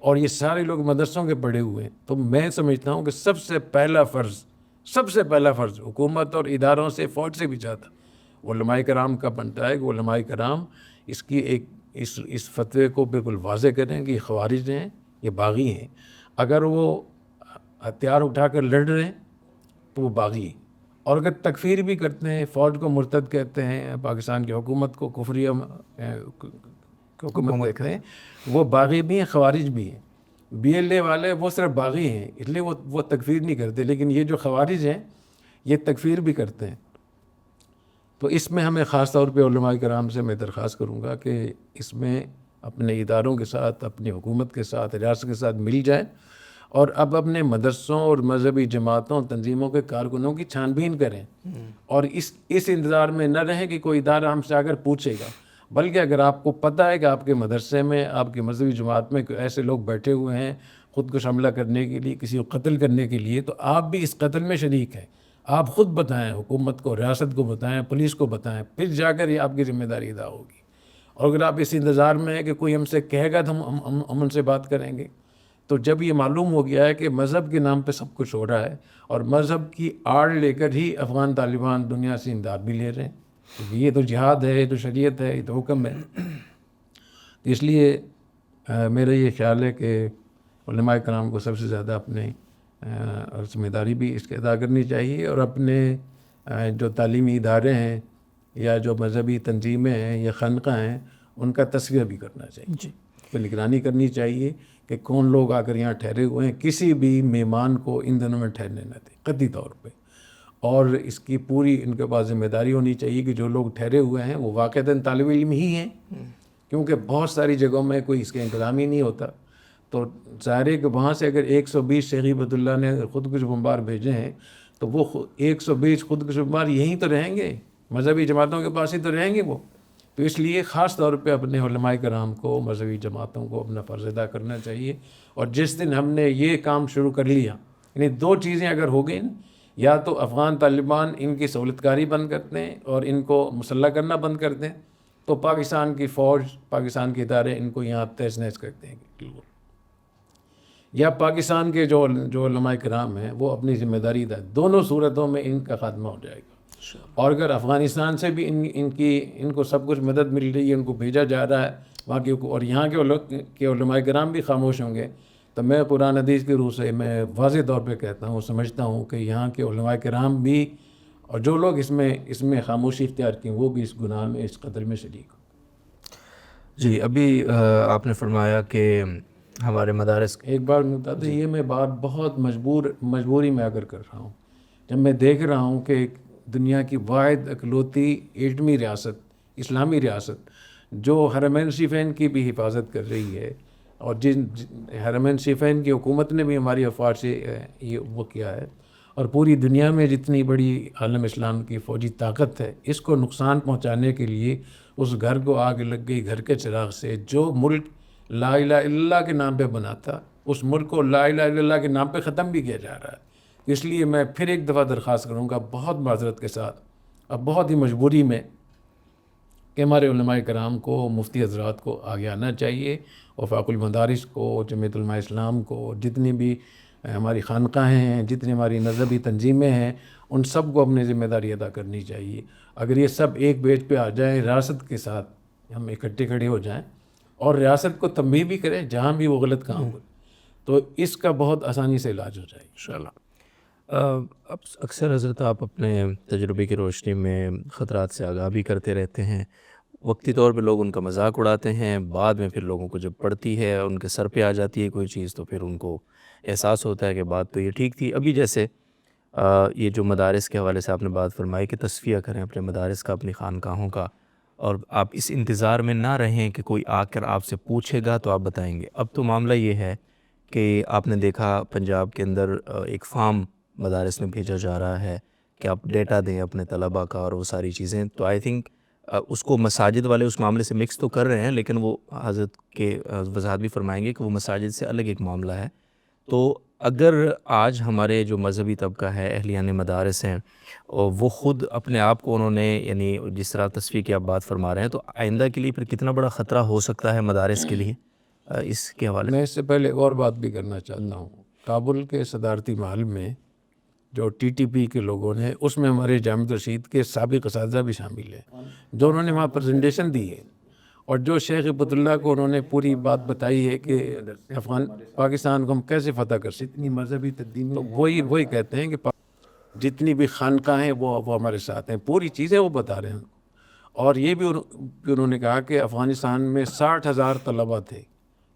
اور یہ سارے لوگ مدرسوں کے پڑھے ہوئے ہیں، تو میں سمجھتا ہوں کہ سب سے پہلا فرض حکومت اور اداروں سے، فوج سے بھی زیادہ علماء کرام کا بنتا ہے کہ علماء کرام اس کی اس فتوے کو بالکل واضح کریں کہ یہ خوارج ہیں، یہ باغی ہیں۔ اگر وہ ہتھیار اٹھا کر لڑ رہے ہیں تو وہ باغی ہیں، اور اگر تکفیر بھی کرتے ہیں، فوج کو مرتد کہتے ہیں، پاکستان کی حکومت کو کفریہ حکومت دیکھ رہے ہیں، وہ باغی بھی ہیں، خوارج بھی ہیں۔ بی ایل اے والے وہ صرف باغی ہیں، اس لیے وہ تکفیر نہیں کرتے، لیکن یہ جو خوارج ہیں یہ تکفیر بھی کرتے ہیں۔ تو اس میں ہمیں خاص طور پہ علماء کرام سے میں درخواست کروں گا کہ اس میں اپنے اداروں کے ساتھ، اپنی حکومت کے ساتھ، ریاست کے ساتھ مل جائیں، اور اب اپنے مدرسوں اور مذہبی جماعتوں، تنظیموں کے کارکنوں کی چھان بین کریں، اور اس انتظار میں نہ رہیں کہ کوئی ادارہ ہم سے آ کر پوچھے گا، بلکہ اگر آپ کو پتہ ہے کہ آپ کے مدرسے میں، آپ کی مذہبی جماعت میں ایسے لوگ بیٹھے ہوئے ہیں خود کو حملہ کرنے کے لیے، کسی کو قتل کرنے کے لیے، تو آپ بھی اس قتل میں شریک ہیں۔ آپ خود بتائیں، حکومت کو، ریاست کو بتائیں، پولیس کو بتائیں، پھر جا کر یہ آپ کی ذمہ داری ادا ہوگی۔ اور اگر آپ اس انتظار میں ہیں کہ کوئی ہم سے کہے گا تو ہم ان سے بات کریں گے، تو جب یہ معلوم ہو گیا ہے کہ مذہب کے نام پہ سب کچھ ہو رہا ہے، اور مذہب کی آڑ لے کر ہی افغان طالبان دنیا سے امداد بھی لے رہے ہیں، یہ تو جہاد ہے، یہ تو شریعت ہے، یہ تو حکم ہے۔ تو اس لیے میرا یہ خیال ہے کہ علماء کرام کو سب سے زیادہ اپنے ذمہ داری بھی اس کے ادا کرنی چاہیے، اور اپنے جو تعلیمی ادارے ہیں یا جو مذہبی تنظیمیں ہیں یا خانقاہ ہیں، ان کا تذکیہ بھی کرنا چاہیے، جی، نگرانی کرنی چاہیے کہ کون لوگ آ کر یہاں ٹھہرے ہوئے ہیں، کسی بھی مہمان کو ان دنوں میں ٹھہرنے نہ دیں قطعی طور پہ، اور اس کی پوری ان کے پاس ذمہ داری ہونی چاہیے کہ جو لوگ ٹھہرے ہوئے ہیں وہ واقعتاً طالب علم ہی ہیں، کیونکہ بہت ساری جگہوں میں کوئی اس کا انتظام ہی نہیں ہوتا۔ تو ظاہر ہے کہ وہاں سے اگر 120 شیخ ہبت اللہ نے خودکش بمبار بھیجے ہیں، تو وہ 120 خودکش بمبار یہیں تو رہیں گے، مذہبی جماعتوں کے پاس ہی تو رہیں گے وہ۔ تو اس لیے خاص طور پہ اپنے علماء کرام کو، مذہبی جماعتوں کو اپنا فرض ادا کرنا چاہیے، اور جس دن ہم نے یہ کام شروع کر لیا، یعنی دو چیزیں اگر ہو گئیں، یا تو افغان طالبان ان کی سہولت کاری بند کرتے ہیں اور ان کو مسلح کرنا بند کر دیں، تو پاکستان کی فوج، پاکستان کے ادارے ان کو یہاں تہس نہس کرتے ہیں، یا پاکستان کے جو علماء کرام ہیں وہ اپنی ذمہ داری ادا، دونوں صورتوں میں ان کا خاتمہ ہو جائے گا۔ اور اگر افغانستان سے بھی ان کو سب کچھ مدد مل رہی ہے، ان کو بھیجا جا رہا ہے وہاں کے، اور یہاں کے علماء کرام بھی خاموش ہوں گے، تو میں قرآن حدیث کی روح سے میں واضح طور پہ کہتا ہوں، سمجھتا ہوں کہ یہاں کے علماء کرام بھی اور جو لوگ اس میں خاموشی اختیار کی وہ بھی اس گناہ میں، اس قتل میں شریک ہوں۔ جی، ابھی آپ نے فرمایا کہ ہمارے مدارس، ایک بار بتا دیں، یہ میں بات بہت مجبوری میں اگر کر رہا ہوں، جب میں دیکھ رہا ہوں کہ دنیا کی واحد اکلوتی ایٹمی ریاست، اسلامی ریاست، جو حرمین شریفین کی بھی حفاظت کر رہی ہے، اور جن حرمین شریفین کی حکومت نے بھی ہماری افواج سے یہ وہ کیا ہے، اور پوری دنیا میں جتنی بڑی عالم اسلام کی فوجی طاقت ہے، اس کو نقصان پہنچانے کے لیے اس گھر کو آگ لگ گئی، گھر کے چراغ سے۔ جو ملک لا الہ الا اللہ کے نام پہ بنا تھا، اس ملک کو لا الہ الا اللہ کے نام پہ ختم بھی کیا جا رہا ہے۔ اس لیے میں پھر ایک دفعہ درخواست کروں گا بہت معذرت کے ساتھ، اب بہت ہی مجبوری میں، کہ ہمارے علماء کرام کو، مفتی حضرات کو آگے آنا چاہیے، وفاق المدارس کو، جمعیت علماء اسلام کو، جتنی بھی ہماری خانقاہیں ہیں، جتنی ہماری مذہبی تنظیمیں ہیں، ان سب کو اپنی ذمہ داری ادا کرنی چاہیے۔ اگر یہ سب ایک بیچ پہ آ جائیں، ریاست کے ساتھ ہم اکٹھے کھڑے ہو جائیں اور ریاست کو تنبیہ بھی کریں جہاں بھی وہ غلط کام ہو، تو اس کا بہت آسانی سے علاج ہو جائے گا انشاءاللہ۔ اب اکثر حضرت آپ اپنے تجربے کی روشنی میں خطرات سے آگاہ بھی کرتے رہتے ہیں، وقتی طور پہ لوگ ان کا مذاق اڑاتے ہیں، بعد میں پھر لوگوں کو جب پڑتی ہے، ان کے سر پہ آ جاتی ہے کوئی چیز، تو پھر ان کو احساس ہوتا ہے کہ بات تو یہ ٹھیک تھی۔ ابھی جیسے یہ جو مدارس کے حوالے سے آپ نے بات فرمائی کہ تصفیہ کریں اپنے مدارس کا، اپنی خانقاہوں کا، اور آپ اس انتظار میں نہ رہیں کہ کوئی آ کر آپ سے پوچھے گا تو آپ بتائیں گے۔ اب تو معاملہ یہ ہے کہ آپ نے دیکھا پنجاب کے اندر ایک فارم مدارس میں بھیجا جا رہا ہے کہ آپ ڈیٹا دیں اپنے طلباء کا اور وہ ساری چیزیں، تو آئی تھنک اس کو مساجد والے اس معاملے سے مکس تو کر رہے ہیں، لیکن وہ حضرت کے وضاحت بھی فرمائیں گے کہ وہ مساجد سے الگ ایک معاملہ ہے۔ تو اگر آج ہمارے جو مذہبی طبقہ ہے، اہلیان مدارس ہیں، اور وہ خود اپنے آپ کو انہوں نے، یعنی جس طرح تصفیہ کی آپ بات فرما رہے ہیں، تو آئندہ کے لیے پھر کتنا بڑا خطرہ ہو سکتا ہے مدارس کے لیے اس کے حوالے میں اس سے پہلے ایک اور بات بھی کرنا چاہتا ہوں۔ کابل کے صدارتی محل میں جو ٹی ٹی پی کے لوگوں نے، اس میں ہمارے جامع رشید کے سابق اساتذہ بھی شامل ہیں، جو انہوں نے وہاں پریزنٹیشن دی ہے، اور جو شیخ عبد اللہ کو انہوں نے پوری بات بتائی ہے کہ پاکستان کو ہم کیسے فتح کر سکتے، اتنی مذہبی تبدیلی، تو وہی کہتے ہیں کہ جتنی بھی خانقاہیں ہیں وہ ہمارے ساتھ ہیں، پوری چیزیں وہ بتا رہے ہیں۔ اور یہ بھی انہوں نے کہا کہ افغانستان میں 60,000 طلباء تھے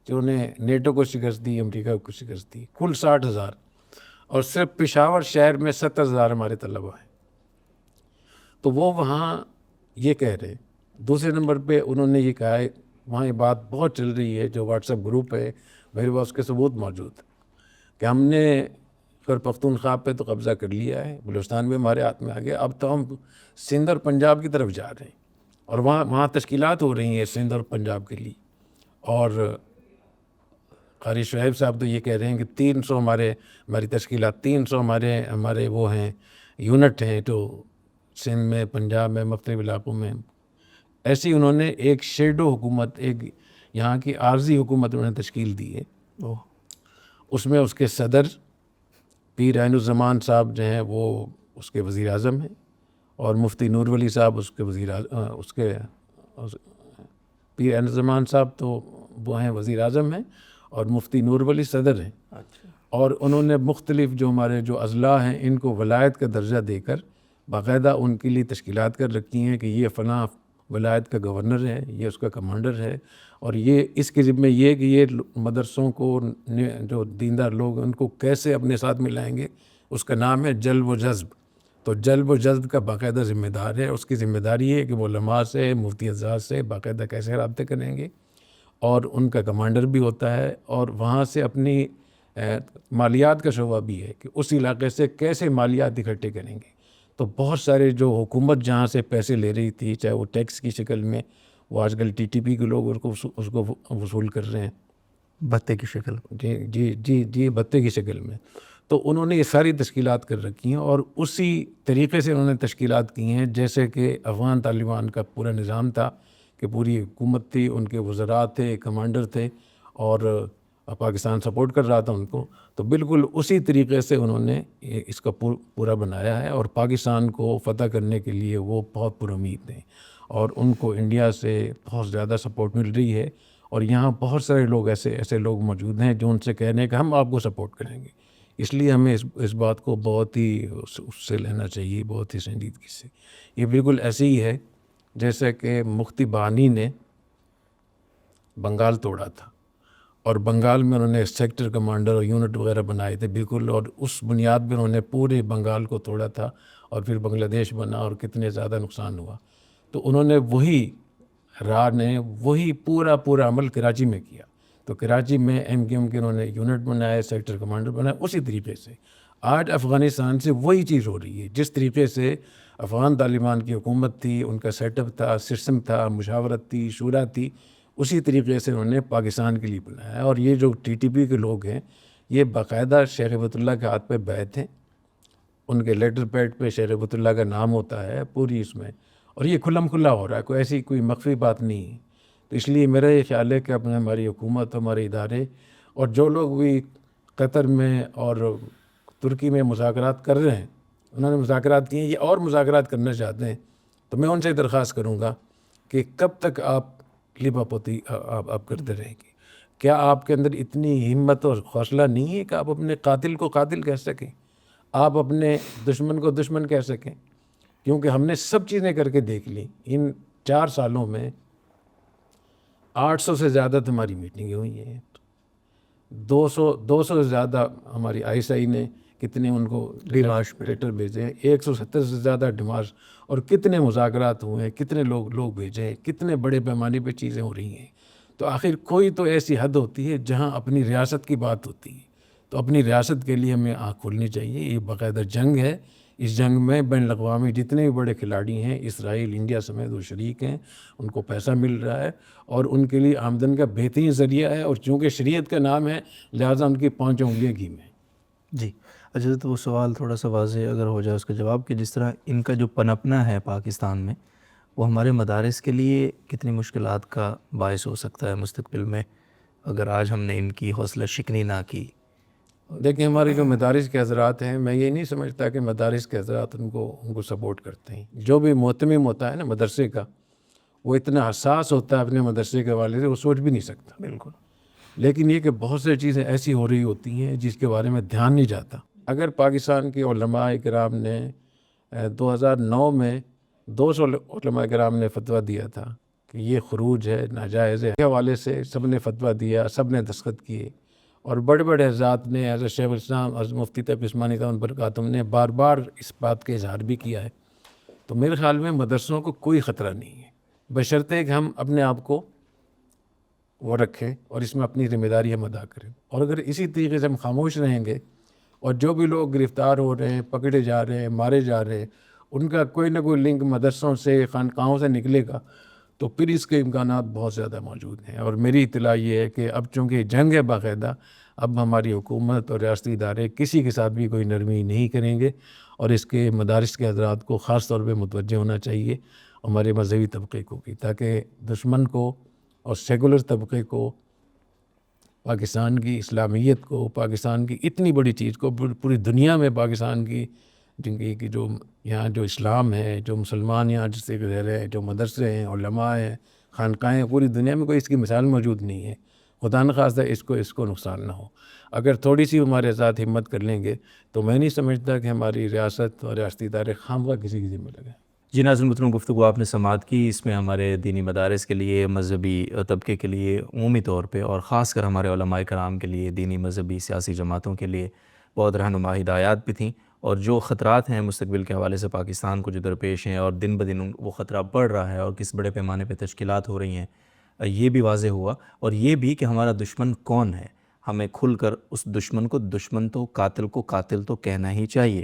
جنہوں نے نیٹو کو شکست دی، امریکہ کو شکست دی، کل 60,000، اور صرف پشاور شہر میں 70,000 ہمارے طلباء ہیں۔ تو وہ وہاں یہ کہہ رہے ہیں۔ دوسرے نمبر پہ انہوں نے یہ کہا ہے، وہاں یہ بات بہت چل رہی ہے، جو واٹس ایپ گروپ ہے میرے پاس اس کے ثبوت موجود ہے، کہ ہم نے خیبر پختونخوا پہ تو قبضہ کر لیا ہے، بلوچستان بھی ہمارے ہاتھ میں آ گیا، اب تو ہم سندھ اور پنجاب کی طرف جا رہے ہیں، اور وہاں تشکیلات ہو رہی ہیں سندھ اور پنجاب کے لیے۔ اور قاری شعیب صاحب تو یہ کہہ رہے ہیں کہ 300 ہماری تشکیلات، 300 ہمارے وہ ہیں، یونٹ ہیں جو سندھ میں، پنجاب میں، مختلف علاقوں میں۔ ایسی انہوں نے ایک شیڈو حکومت، ایک یہاں کی عارضی حکومت انہوں نے تشکیل دی ہے۔ اس میں اس کے صدر پیر عین الزمان صاحب جو ہیں وہ اس کے وزیر اعظم ہیں، اور مفتی نور ولی صاحب اس کے پیر عین الزمان صاحب تو وہ ہیں وزیر اعظم ہیں، اور مفتی نور ولی صدر ہیں۔ اور انہوں نے مختلف جو ہمارے جو اضلاع ہیں ان کو ولایت کا درجہ دے کر باقاعدہ ان کے لیے تشکیلات کر رکھی ہیں کہ یہ فلاں ولایت کا گورنر ہے، یہ اس کا کمانڈر ہے، اور یہ اس کے ذمہ یہ کہ یہ مدرسوں کو، جو دیندار لوگ ہیں ان کو کیسے اپنے ساتھ ملائیں گے، اس کا نام ہے جلب و جذب۔ تو جلب و جذب کا باقاعدہ ذمہ دار ہے، اس کی ذمہ داری ہے کہ وہ علماء سے، مفتی حضرات سے باقاعدہ کیسے رابطے کریں گے، اور ان کا کمانڈر بھی ہوتا ہے، اور وہاں سے اپنی مالیات کا شعبہ بھی ہے کہ اس علاقے سے کیسے مالیات اکٹھے کریں گے۔ تو بہت سارے جو حکومت جہاں سے پیسے لے رہی تھی، چاہے وہ ٹیکس کی شکل میں، وہ آج کل ٹی ٹی پی کے لوگ اس کو وصول کر رہے ہیں، بھتے کی شکل، جی، بھتے کی شکل میں۔ تو انہوں نے یہ ساری تشکیلات کر رکھی ہیں اور اسی طریقے سے انہوں نے تشکیلات کی ہیں جیسے کہ افغان طالبان کا پورا نظام تھا کہ پوری حکومت تھی، ان کے وزراء تھے، کمانڈر تھے، اور پاکستان سپورٹ کر رہا تھا ان کو. تو بالکل اسی طریقے سے انہوں نے اس کا پورا بنایا ہے، اور پاکستان کو فتح کرنے کے لیے وہ بہت پر امید ہیں، اور ان کو انڈیا سے بہت زیادہ سپورٹ مل رہی ہے. اور یہاں بہت سارے لوگ ایسے لوگ موجود ہیں جو ان سے کہہ رہے ہیں کہ ہم آپ کو سپورٹ کریں گے. اس لیے ہمیں اس بات کو بہت ہی اس سے لینا چاہیے، بہت ہی سنجیدگی سے. یہ بالکل ایسے ہی ہے جیسے کہ مفتی بانی نے بنگال توڑا تھا، اور بنگال میں انہوں نے سیکٹر کمانڈر اور یونٹ وغیرہ بنائے تھے بالکل، اور اس بنیاد پہ انہوں نے پورے بنگال کو توڑا تھا، اور پھر بنگلہ دیش بنا اور کتنے زیادہ نقصان ہوا. تو انہوں نے وہی پورا عمل کراچی میں کیا. تو کراچی میں ایم کیو ایم کے انہوں نے یونٹ بنائے، سیکٹر کمانڈر بنائے. اسی طریقے سے آج افغانستان سے وہی چیز ہو رہی ہے. جس طریقے سے افغان طالبان کی حکومت تھی، ان کا سیٹ اپ تھا، سسٹم تھا، مشاورت تھی، شورا تھی، اسی طریقے سے انہوں نے پاکستان کے لیے بنایا ہے. اور یہ جو ٹی ٹی پی کے لوگ ہیں، یہ باقاعدہ شیخ ہیبت اللہ کے ہاتھ پہ بیعت ہیں، ان کے لیٹر پیڈ پہ شیخ ہیبت اللہ کا نام ہوتا ہے پوری اس میں، اور یہ کھلم کھلا ہو رہا ہے، کوئی مخفی بات نہیں ہے. تو اس لیے میرا یہ خیال ہے کہ اپنے ہماری حکومت، ہمارے ادارے، اور جو لوگ بھی قطر میں اور ترکی میں مذاکرات کر رہے ہیں، انہوں نے مذاکرات کیے ہیں، یہ اور مذاکرات کرنا چاہتے ہیں، تو میں ان سے درخواست کروں گا کہ کب تک آپ لبا پوتی آپ کرتے رہیں گے؟ کیا آپ کے اندر اتنی ہمت اور حوصلہ نہیں ہے کہ آپ اپنے قاتل کو قاتل کہہ سکیں، آپ اپنے دشمن کو دشمن کہہ سکیں؟ کیونکہ ہم نے سب چیزیں کر کے دیکھ لی. ان 4 سالوں میں 800 سے زیادہ ہماری میٹنگیں ہوئی ہیں، 200 سے زیادہ ہماری آئی ایس آئی نے کتنے ان کو لیٹر بھیجے ہیں، 170 سے زیادہ ڈیمارش، اور کتنے مذاکرات ہوئے ہیں، کتنے لوگ بھیجے ہیں، کتنے بڑے پیمانے پہ چیزیں ہو رہی ہیں. تو آخر کوئی تو ایسی حد ہوتی ہے جہاں اپنی ریاست کی بات ہوتی ہے. تو اپنی ریاست کے لیے ہمیں آنکھ کھولنی چاہیے. یہ باقاعدہ جنگ ہے. اس جنگ میں بین الاقوامی جتنے بھی بڑے کھلاڑی ہیں، اسرائیل، انڈیا سمیت، وہ شریک ہیں. ان کو پیسہ مل رہا ہے، اور ان کے لیے آمدن کا بہترین ذریعہ ہے. اور چونکہ شریعت کا نام ہے، لہٰذا ان کی 5 انگلیاں گھی میں. جی اچھا، تو وہ سوال تھوڑا سا واضح اگر ہو جائے اس کا جواب، کہ جس طرح ان کا جو پنپنا ہے پاکستان میں، وہ ہمارے مدارس کے لیے کتنی مشکلات کا باعث ہو سکتا ہے مستقبل میں، اگر آج ہم نے ان کی حوصلہ شکنی نہ کی؟ دیکھیں، ہمارے جو مدارس کے حضرات ہیں، میں یہ نہیں سمجھتا کہ مدارس کے حضرات ان کو سپورٹ کرتے ہیں. جو بھی محتمم ہوتا ہے نا مدرسے کا، وہ اتنا حساس ہوتا ہے اپنے مدرسے کے حوالے سے، وہ سوچ بھی نہیں سکتا. بالکل. لیکن یہ کہ بہت سی چیزیں ایسی ہو رہی ہوتی ہیں جس کے بارے میں دھیان نہیں جاتا. اگر پاکستان کے علماء کرام نے 2009 میں 200 علماء کرام نے فتویٰ دیا تھا کہ یہ خروج ہے، ناجائز ہے، کے حوالے سے سب نے فتویٰ دیا، سب نے دستخط کیے. اور بڑے بڑے حضرات نے، حضرت شیخ الاسلام، حضرت مفتی تقی عثمانی صاحب برکاتہم نے بار بار اس بات کے اظہار بھی کیا ہے. تو میرے خیال میں مدرسوں کو کوئی خطرہ نہیں ہے، بشرطے کہ ہم اپنے آپ کو وہ رکھیں اور اس میں اپنی ذمہ داری ہم ادا کریں. اور اگر اسی طریقے سے ہم خاموش رہیں گے، اور جو بھی لوگ گرفتار ہو رہے ہیں، پکڑے جا رہے ہیں، مارے جا رہے ہیں، ان کا کوئی نہ کوئی لنک مدرسوں سے، خانقاہوں سے نکلے گا، تو پھر اس کے امکانات بہت زیادہ موجود ہیں. اور میری اطلاع یہ ہے کہ اب چونکہ جنگ ہے باقاعدہ، اب ہماری حکومت اور ریاستی ادارے کسی کے ساتھ بھی کوئی نرمی نہیں کریں گے. اور اس کے مدارس کے حضرات کو خاص طور پہ متوجہ ہونا چاہیے، ہمارے مذہبی طبقے کو بھی، تاکہ دشمن کو اور سیکولر طبقے کو، پاکستان کی اسلامیت کو، پاکستان کی اتنی بڑی چیز کو، پوری دنیا میں پاکستان کی کی جو یہاں جو اسلام ہے، جو مسلمان یہاں جس سے رہ رہے ہیں، جو مدرسے ہیں، علماء ہیں، خانقاہیں، پوری دنیا میں کوئی اس کی مثال موجود نہیں ہے. خدا نخواستہ اس کو نقصان نہ ہو. اگر تھوڑی سی ہمارے ساتھ ہمت کر لیں گے تو میں نہیں سمجھتا کہ ہماری ریاست اور ریاستی ادارے خواہ کسی کی ذمہ لگیں. جی ناظرین محترم، گفتگو آپ نے سماعت کی، اس میں ہمارے دینی مدارس کے لیے، مذہبی طبقے کے لیے عمومی طور پہ، اور خاص کر ہمارے علماء کرام کے لیے، دینی مذہبی سیاسی جماعتوں کے لیے بہت رہنما ہدایات بھی تھیں. اور جو خطرات ہیں مستقبل کے حوالے سے پاکستان کو جو درپیش ہیں، اور دن بدن وہ خطرہ بڑھ رہا ہے اور کس بڑے پیمانے پہ تشکیلات ہو رہی ہیں، یہ بھی واضح ہوا. اور یہ بھی کہ ہمارا دشمن کون ہے، ہمیں کھل کر اس دشمن کو دشمن تو، قاتل کو قاتل تو کہنا ہی چاہیے.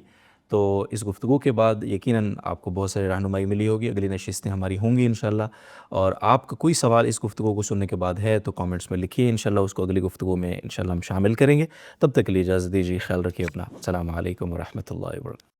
تو اس گفتگو کے بعد یقیناً آپ کو بہت ساری رہنمائی ملی ہوگی، اگلی نشستیں ہماری ہوں گی انشاءاللہ، اور آپ کا کوئی سوال اس گفتگو کو سننے کے بعد ہے تو کامنٹس میں لکھیے، انشاءاللہ اس کو اگلی گفتگو میں انشاءاللہ ہم شامل کریں گے۔ تب تک کے لیے اجازت دیجیے، خیال رکھیے اپنا۔ السلام علیکم ورحمۃ اللہ وبرکاتہ۔